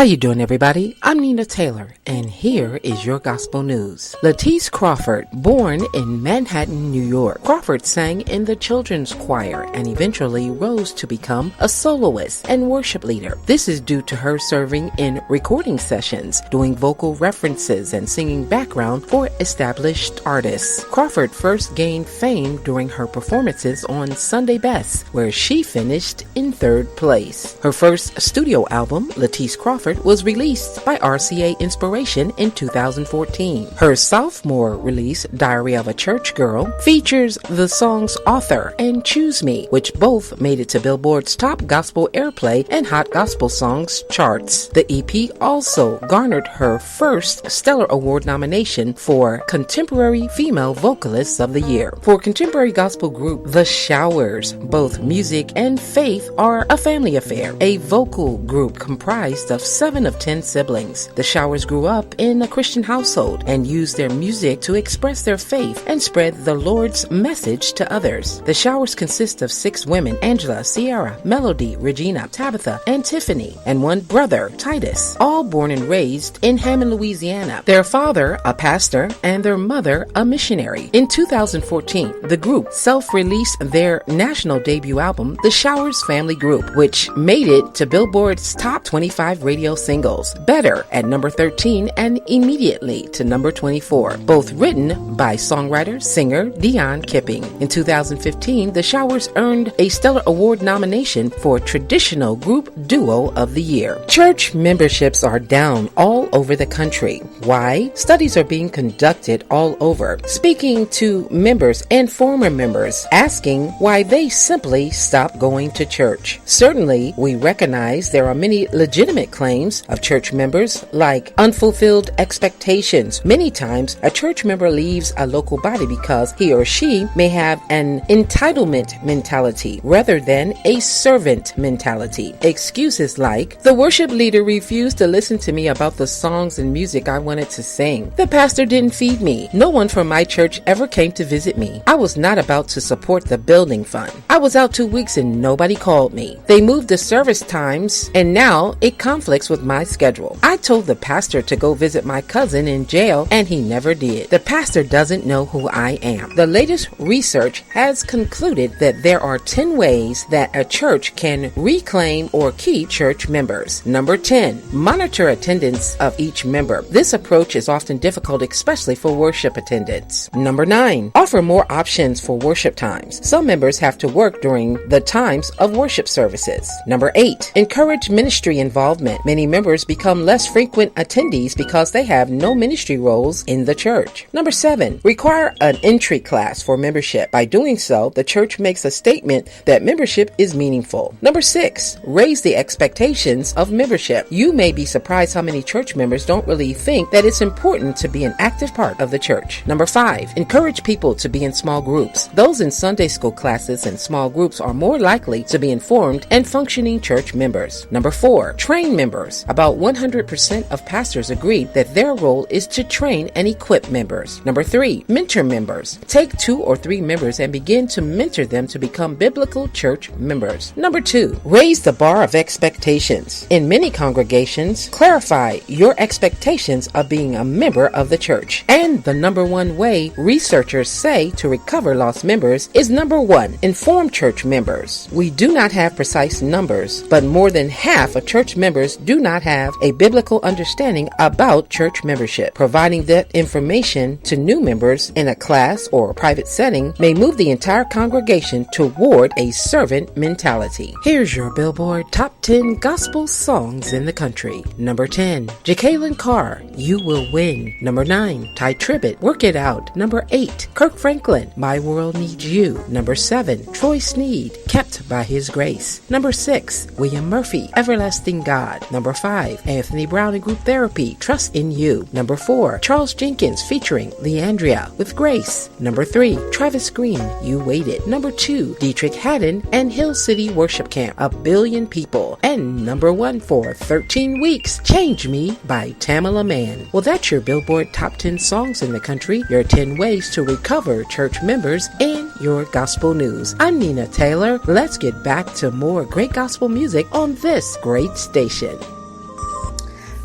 How you doing, everybody? I'm Nina Taylor, and here is your gospel news. Latisse Crawford, born in Manhattan, New York. Crawford sang in the children's choir and eventually rose to become a soloist and worship leader. This is due to her serving in recording sessions, doing vocal references and singing background for established artists. Crawford first gained fame during her performances on Sunday Best, where she finished in third place. Her first studio album, Latisse Crawford, was released by RCA Inspiration in 2014. Her sophomore release, Diary of a Church Girl, features the song's Author and Choose Me, which both made it to Billboard's top gospel airplay and hot gospel songs charts. The EP also garnered her first Stellar Award nomination for Contemporary Female Vocalist of the Year. For contemporary gospel group The Showers, both music and faith are a family affair. A vocal group comprised of 7 of 10 siblings. The Showers grew up in a Christian household and used their music to express their faith and spread the Lord's message to others. The Showers consist of 6 women: Angela, Sierra, Melody, Regina, Tabitha, and Tiffany, and 1 brother, Titus, all born and raised in Hammond, Louisiana. Their father, a pastor, and their mother, a missionary. In 2014, the group self-released their national debut album, The Showers Family Group, which made it to Billboard's top 25 radio singles, Better at number 13 and Immediately to number 24, both written by songwriter, singer Dion Kipping. In 2015, The Showers earned a Stellar Award nomination for Traditional Group Duo of the Year. Church memberships are down all over the country. Why? Studies are being conducted all over, speaking to members and former members, asking why they simply stopped going to church. Certainly, we recognize there are many legitimate claims claims of church members, like unfulfilled expectations. Many times, a church member leaves a local body because he or she may have an entitlement mentality rather than a servant mentality. Excuses like, the worship leader refused to listen to me about the songs and music I wanted to sing. The pastor didn't feed me. No one from my church ever came to visit me. I was not about to support the building fund. I was out 2 weeks and nobody called me. They moved the service times and now it conflicts with my schedule. I told the pastor to go visit my cousin in jail and he never did. The pastor doesn't know who I am. The latest research has concluded that there are 10 ways that a church can reclaim or keep church members. Number 10, monitor attendance of each member. This approach is often difficult, especially for worship attendance. Number 9, offer more options for worship times. Some members have to work during the times of worship services. Number 8, encourage ministry involvement. Many members become less frequent attendees because they have no ministry roles in the church. Number 7, require an entry class for membership. By doing so, the church makes a statement that membership is meaningful. Number 6, raise the expectations of membership. You may be surprised how many church members don't really think that it's important to be an active part of the church. Number 5, encourage people to be in small groups. Those in Sunday school classes and small groups are more likely to be informed and functioning church members. Number 4, train members. About 100% of pastors agree that their role is to train and equip members. Number 3, mentor members. Take 2 or 3 members and begin to mentor them to become biblical church members. Number 2, raise the bar of expectations. In many congregations, clarify your expectations of being a member of the church. And the number 1 way researchers say to recover lost members is number 1, inform church members. We do not have precise numbers, but more than half of church members do not have a biblical understanding about church membership. Providing that information to new members in a class or a private setting may move the entire congregation toward a servant mentality. Here's your Billboard Top 10 Gospel Songs in the Country. Number 10, Jacqueline Carr, You Will Win. Number 9, Ty Tribbett, Work It Out. Number 8, Kirk Franklin, My World Needs You. Number 7, Troy Sneed, Kept by His Grace. Number 6, William Murphy, Everlasting God. Number 5, Anthony Brown and Group Therapy, Trust in You. Number 4, Charles Jenkins featuring Leandria with Grace. Number 3, Travis Green, You Waited. Number 2, Dietrich Haddon and Hill City Worship Camp, A Billion People. And number 1 for 13 weeks, Change Me by Tamala Mann. Well, that's your Billboard Top 10 Songs in the Country, your 10 ways to recover church members, and your gospel news. I'm Nina Taylor. Let's get back to more great gospel music on this great station.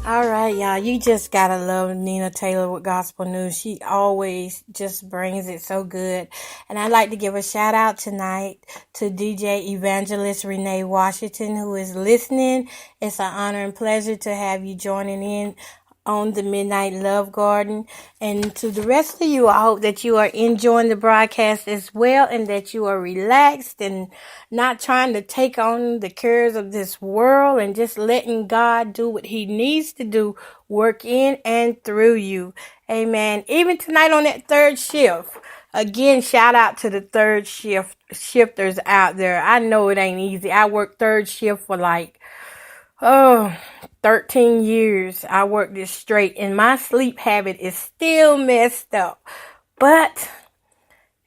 All right, y'all. You just gotta love Nina Taylor with gospel news. She always just brings it so good. And I'd like to give a shout out tonight to DJ Evangelist Renee Washington, who is listening. It's an honor and pleasure to have you joining in on the Midnight Love Garden. And to the rest of you, I hope that you are enjoying the broadcast as well and that you are relaxed and not trying to take on the cares of this world and just letting God do what He needs to do, work in and through you. Amen. Even tonight on that third shift, again, shout out to the third shifters out there. I know it ain't easy. I worked third shift for 13 years. I worked this straight and my sleep habit is still messed up. But,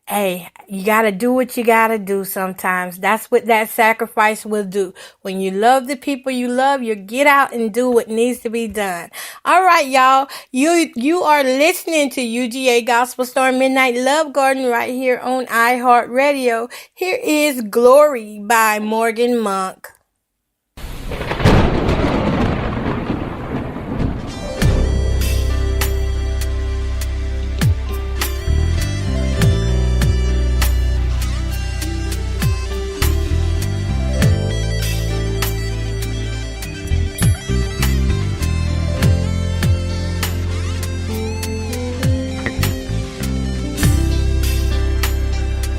hey, you gotta do what you gotta do sometimes. That's what that sacrifice will do. When you love the people you love, you get out and do what needs to be done. All right, y'all. You are listening to UGA Gospel Star Midnight Love Garden right here on iHeartRadio. Here is Glory by Morgan Monk.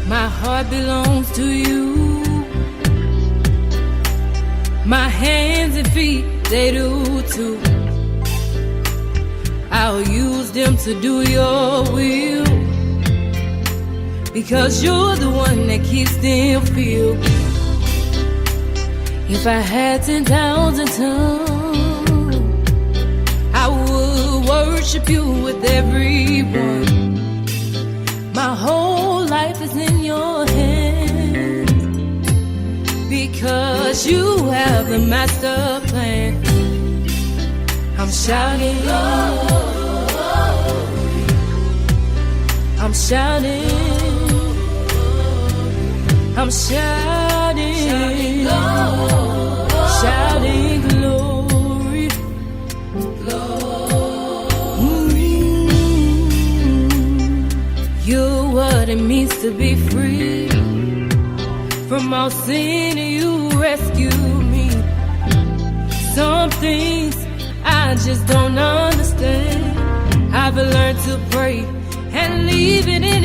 My heart belongs to you. My hands and feet, they do too. I'll use them to do your will, because you're the one that keeps them filled. If I had 10,000 tongues, worship you with everyone. My whole life is in your hands, because you have the master plan. I'm shouting, I'm shouting, I'm shouting, shouting glory, glory. You're what it means to be free. From all sin, you rescue me. Some things I just don't understand. I've learned to pray and leave it in